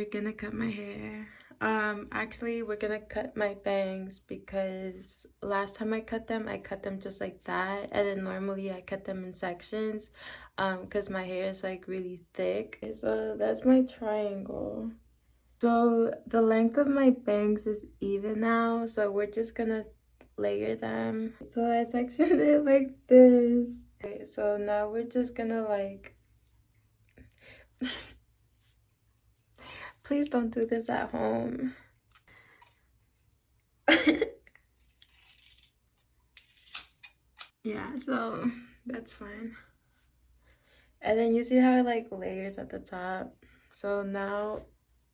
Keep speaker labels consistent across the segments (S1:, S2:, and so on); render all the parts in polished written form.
S1: we're gonna cut my hair. Actually, we're gonna cut my bangs because last time I cut them just like that, and then normally I cut them in sections, because my hair is like really thick. So that's my triangle. So the length of my bangs is even now, so we're just gonna layer them. So I sectioned it like this. Okay, so now we're just gonna like please don't do this at home. Yeah, so that's fine. And then you see how it like layers at the top. So now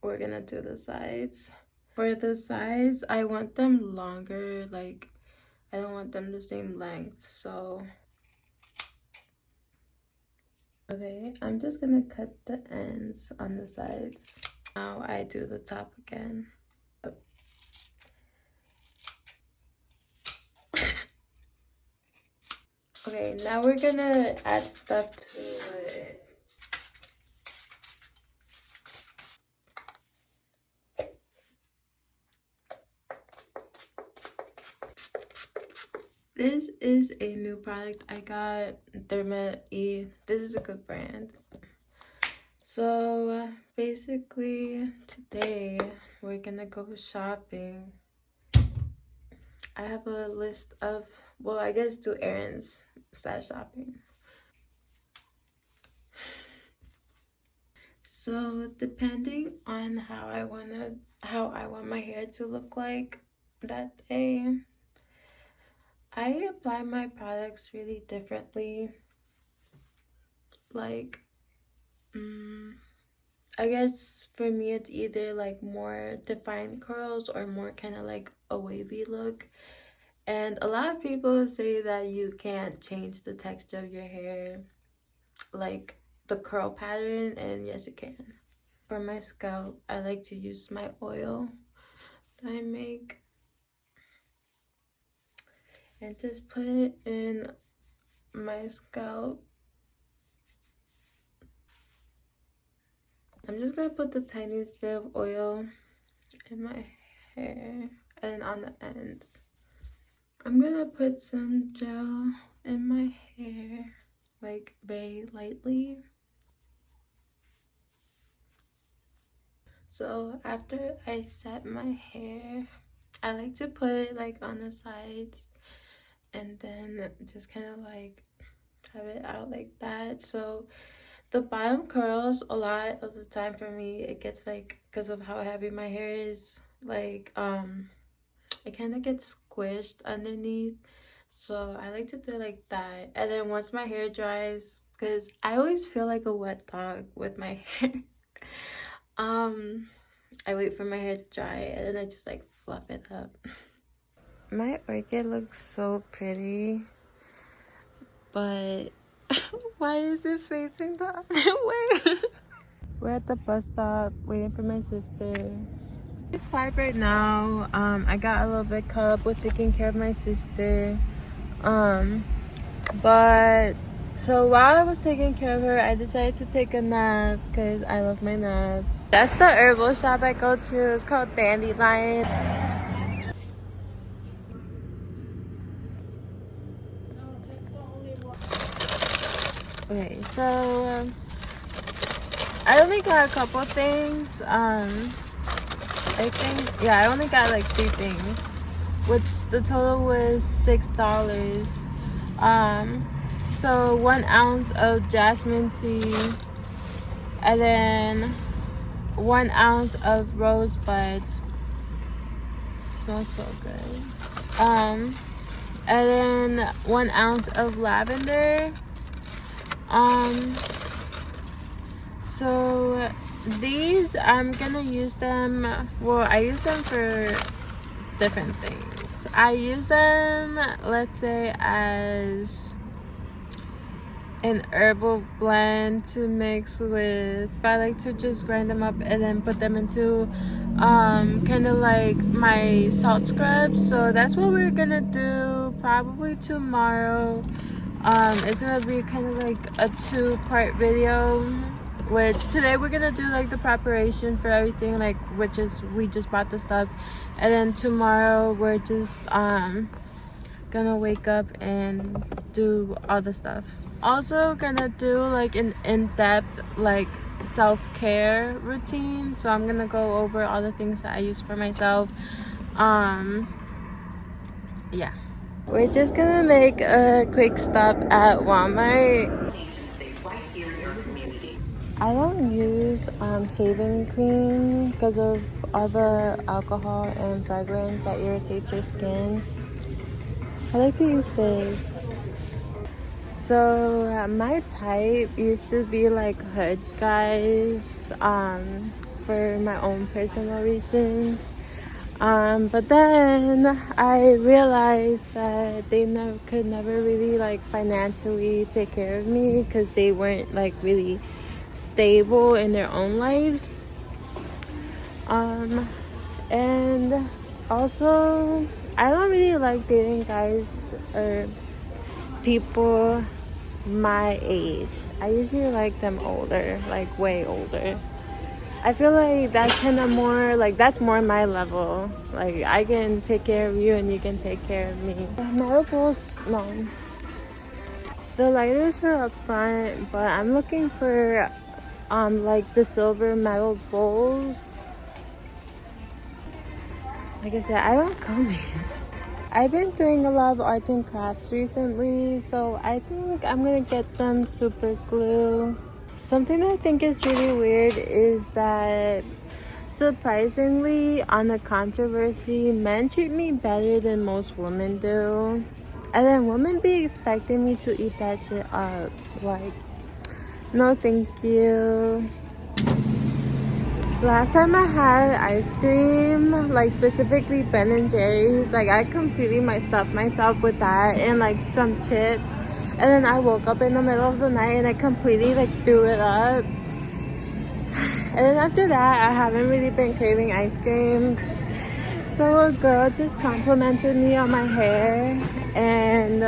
S1: we're gonna do the sides. For the sides, I want them longer, like I don't want them the same length. So okay, I'm just gonna cut the ends on the sides. Now I do the top again. Okay, now we're gonna add stuff to it. This is a new product I got, Derma E. This is a good brand. So basically today we're gonna go shopping. I have a list of, well, I guess do errands / shopping. So depending on how I want my hair to look like that day, I apply my products really differently. Like I guess for me it's either like more defined curls or more kind of like a wavy look. And a lot of people say that you can't change the texture of your hair, like the curl pattern, and yes you can. For my scalp, I like to use my oil that I make and just put it in my scalp. I'm just gonna put the tiniest bit of oil in my hair and on the ends. I'm gonna put some gel in my hair, like very lightly. So after I set my hair, I like to put it like on the sides and then just kind of like have it out like that. So the bottom curls a lot of the time for me, it gets like, because of how heavy my hair is, like it kind of gets squished underneath. So I like to do it like that. And then once my hair dries, because I always feel like a wet dog with my hair, I wait for my hair to dry and then I just like fluff it up. My orchid looks so pretty, but why is it facing the other way? We're at the bus stop waiting for my sister. It's 5 right now. I got a little bit caught up with taking care of my sister. But so while I was taking care of her, I decided to take a nap because I love my naps. That's the herbal shop I go to. It's called Dandelion. Okay, so I only got a couple things. I think, yeah, I only got like 3 things, which the total was $6. So 1 ounce of jasmine tea, and then 1 ounce of rosebud. Smells so good. And then 1 ounce of lavender. So these, I'm gonna use them, well, I use them for different things. I use them, let's say, as an herbal blend to mix with. I like to just grind them up and then put them into kind of like my salt scrubs. So that's what we're gonna do probably tomorrow. It's gonna be kind of like a 2-part video which today we're gonna do like the preparation for everything, like which is we just bought the stuff, and then tomorrow we're just gonna wake up and do all the stuff. Also gonna do like an in-depth like self-care routine, so I'm gonna go over all the things that I use for myself. Yeah, we're just gonna make a quick stop at Walmart. I don't use shaving cream because of all the alcohol and fragrance that irritates your skin. I like to use this. So my type used to be like hood guys, for my own personal reasons. But then I realized that they could never really like financially take care of me because they weren't like really stable in their own lives. And also I don't really like dating guys or people my age. I usually like them older, like way older. I feel like that's kind of more like that's more my level. Like I can take care of you and you can take care of me. Metal bowls, no. The lighters are up front, but I'm looking for like the silver metal bowls. Like I said, I don't come here. I've been doing a lot of arts and crafts recently, so I think I'm gonna get some super glue. Something I think is really weird is that surprisingly, on the controversy, men treat me better than most women do. And then women be expecting me to eat that shit up. Like, no thank you. Last time I had ice cream, like specifically Ben and Jerry's, like I completely stuffed myself with that and like some chips. And then I woke up in the middle of the night and I completely like threw it up. And then after that, I haven't really been craving ice cream. So a girl just complimented me on my hair. And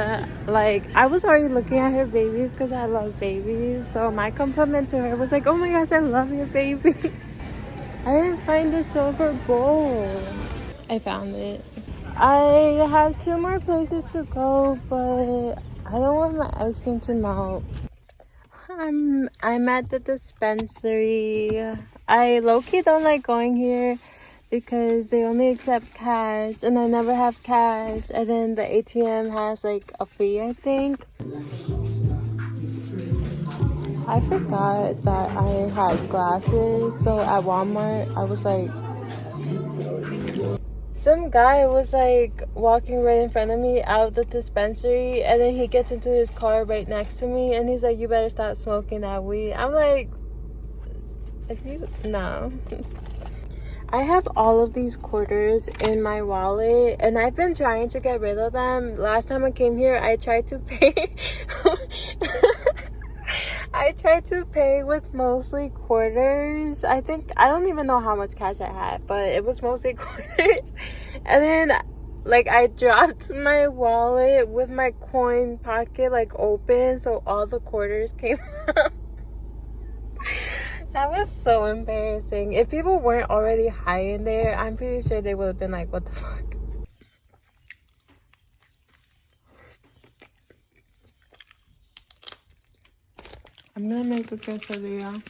S1: like I was already looking at her babies because I love babies. So my compliment to her was like, oh my gosh, I love your baby. I didn't find a silver bowl. I found it. I have 2 more places to go, but I don't want my ice cream to melt. I'm at the dispensary. I low-key don't like going here because they only accept cash and I never have cash, and then the ATM has like a fee, I think. I forgot that I had glasses, so at Walmart I was like, some guy was like walking right in front of me out the dispensary, and then he gets into his car right next to me and he's like, you better stop smoking that weed. I'm like, no. I have all of these quarters in my wallet and I've been trying to get rid of them. Last time I came here, I tried to pay I tried to pay with mostly quarters. I don't even know how much cash I had, but it was mostly quarters. And then like I dropped my wallet with my coin pocket like open, so all the quarters came out. That was so embarrassing. If people weren't already high in there, I'm pretty sure they would have been like, what the fuck? I'm gonna make a quesadilla.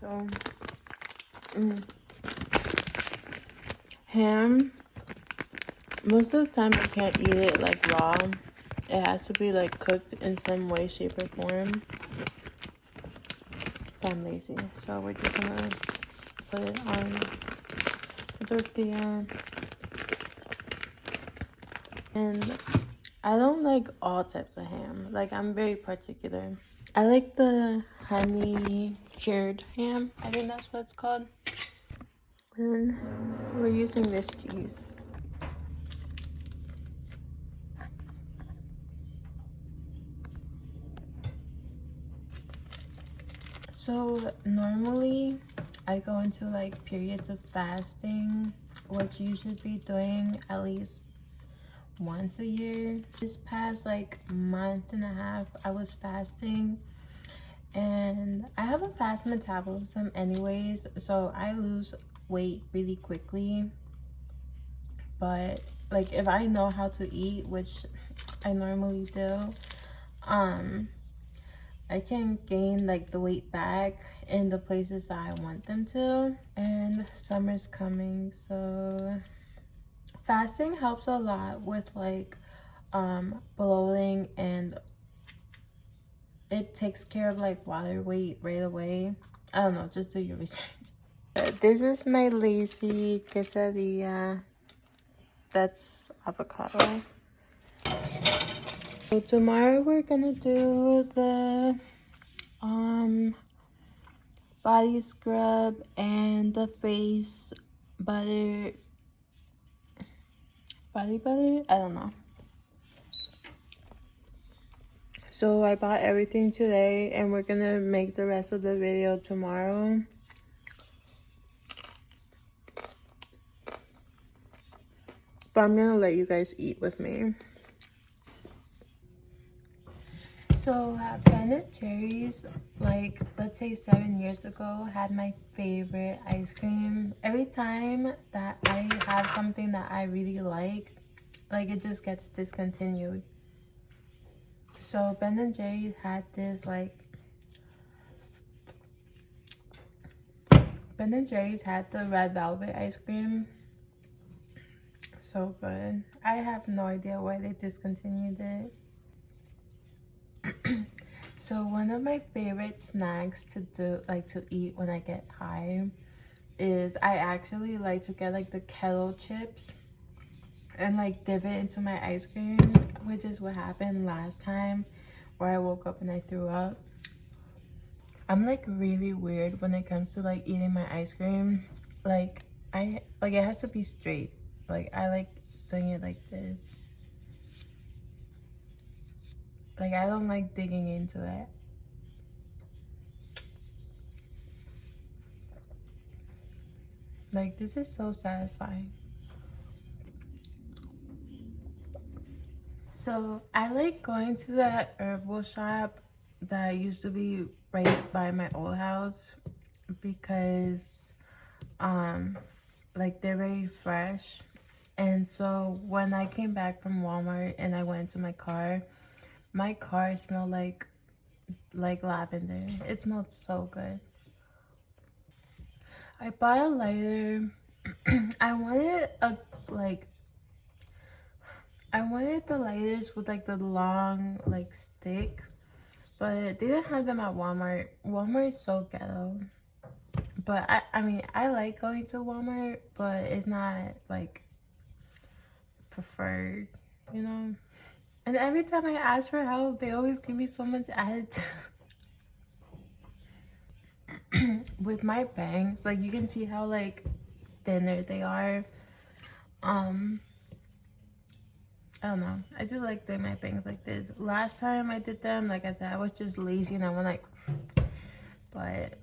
S1: So, ham. Most of the time I can't eat it like raw. It has to be like cooked in some way, shape, or form. But I'm lazy, so we're just gonna put it on the tortilla. And I don't like all types of ham. Like, I'm very particular. I like the honey cured ham. I think that's what it's called. And we're using this cheese. So normally I go into like periods of fasting, which you should be doing at least once a year. This past like month and a half I was fasting, And I have a fast metabolism anyways, so I lose weight really quickly. But like if I know how to eat, which I normally do, I can gain like the weight back in the places that I want them to. And summer's coming, so fasting helps a lot with like bloating, and it takes care of like water weight right away. I don't know, just do your research. This is my lazy quesadilla. That's avocado. So tomorrow we're gonna do the body scrub and the face butter, body butter, I don't know. So I bought everything today and we're gonna make the rest of the video tomorrow. But I'm gonna let you guys eat with me. So Ben & Jerry's, like let's say 7 years ago, had my favorite ice cream. Every time that I have something that I really like it just gets discontinued. So Ben & Jerry's had this like, Ben & Jerry's had the red velvet ice cream. So good. I have no idea why they discontinued it. So one of my favorite snacks to do, like to eat when I get high, is I actually like to get like the kettle chips and like dip it into my ice cream, which is what happened last time where I woke up and I threw up. I'm like really weird when it comes to like eating my ice cream. Like it has to be straight. Like I like doing it like this. Like I don't like digging into it. Like this is so satisfying. So I like going to that herbal shop that used to be right by my old house because like they're very fresh. And so when I came back from Walmart and I went to my car smelled like lavender. It smelled so good. I bought a lighter. I wanted the lighters with like the long like stick, but they didn't have them at Walmart. Walmart is so ghetto. But I mean I like going to Walmart, but it's not like preferred, you know. And every time I ask for help, they always give me so much attitude. With my bangs, like you can see how like thinner they are. I don't know. I just like doing my bangs like this. Last time I did them, like I said, I was just lazy and I went like,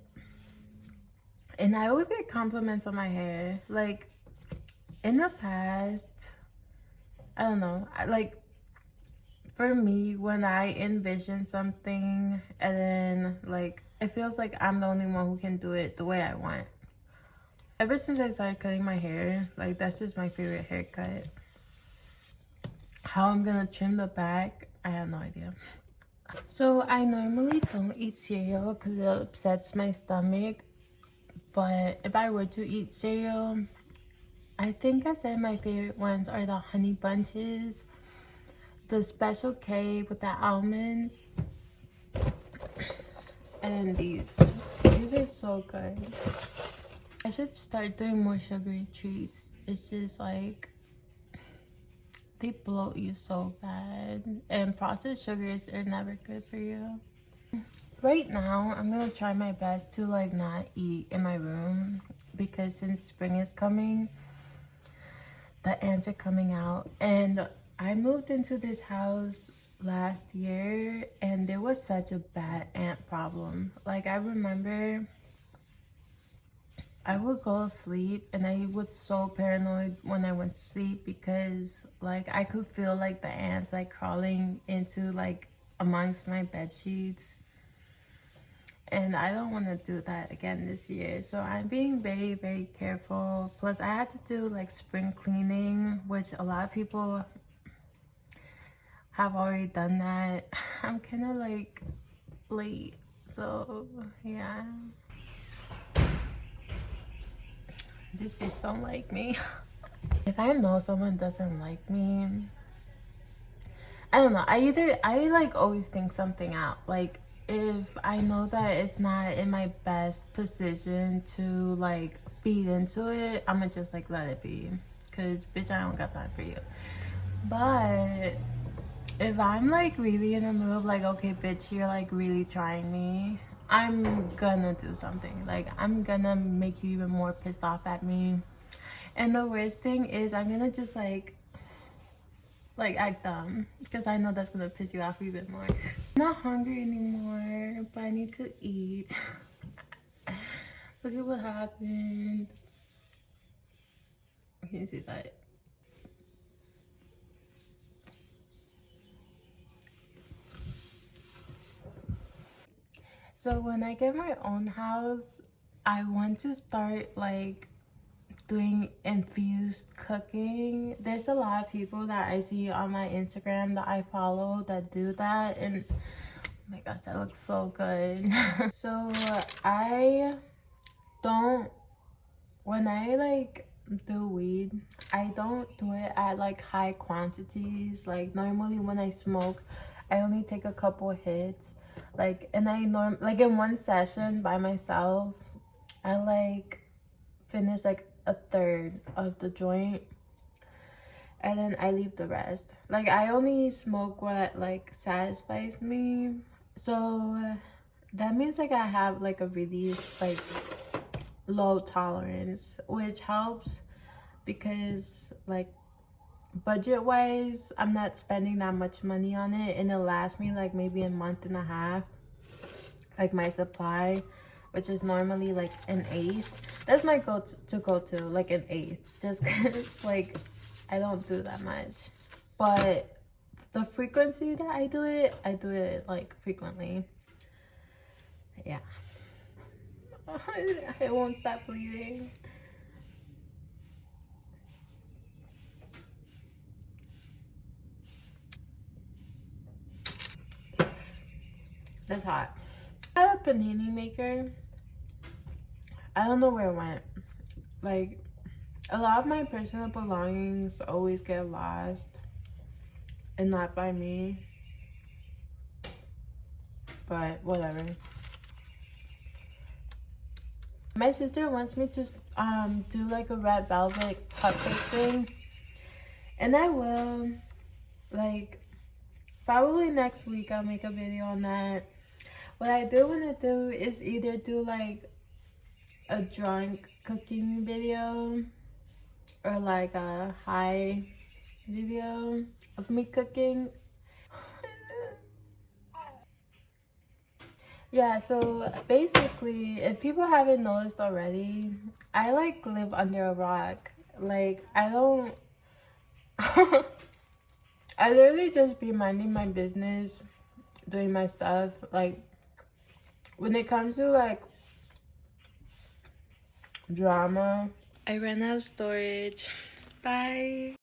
S1: and I always get compliments on my hair. Like in the past, I don't know. For me, when I envision something and then like it feels like I'm the only one who can do it the way I want. Ever since I started cutting my hair, like that's just my favorite haircut. How I'm gonna trim the back, I have no idea. So I normally don't eat cereal because it upsets my stomach. But if I were to eat cereal, I think I said my favorite ones are the Honey Bunches, the Special K with the almonds, and then these. These are so good. I should start doing more sugary treats. It's just like they bloat you so bad, and processed sugars are never good for you. Right now I'm gonna try my best to like not eat in my room because since spring is coming, the ants are coming out. And I moved into this house last year and there was such a bad ant problem. Like I remember I would go to sleep and I was so paranoid when I went to sleep because like I could feel like the ants like crawling into like amongst my bed sheets. and I don't want to do that again this year. So I'm being very, very careful. Plus I had to do like spring cleaning, which a lot of people have already done that. I'm kind of like late, so yeah. This bitch don't like me. If I know someone doesn't like me, I don't know, I like always think something out. Like if I know that it's not in my best position to like feed into it, I'ma just like let it be, because bitch, I don't got time for you. But if I'm like really in a mood of like, okay bitch, you're like really trying me, I'm gonna do something. Like I'm gonna make you even more pissed off at me. And the worst thing is I'm gonna just like act dumb, because I know that's gonna piss you off even more. I'm not hungry anymore, but I need to eat. Look at what happened. Can you see that? So when I get my own house, I want to start like doing infused cooking. There's a lot of people that I see on my Instagram that I follow that do that, and oh my gosh, that looks so good. So I don't, when I like do weed, I don't do it at like high quantities. Like normally when I smoke, I only take a couple hits, like, and like in one session by myself, I like finish like a third of the joint, and then I leave the rest. Like I only smoke what like satisfies me. So that means like I have like a really like low tolerance, which helps because like budget wise, I'm not spending that much money on it, and it lasts me like maybe a month and a half, like my supply, which is normally like an eighth. That's my go-to, like an eighth, just because like I don't do that much. But the frequency that I do it like frequently. Yeah. I won't stop bleeding. That's hot. I have a panini maker. I don't know where it went. Like a lot of my personal belongings always get lost, and not by me, but whatever. My sister wants me to do like a red velvet cupcake thing, and I will. Like probably next week I'll make a video on that. What I do want to do is either do like a drunk cooking video or like a high video of me cooking. Yeah, so basically, if people haven't noticed already, I like live under a rock. Like I don't I literally just be minding my business, doing my stuff. Like when it comes to like drama, I ran out of storage. Bye.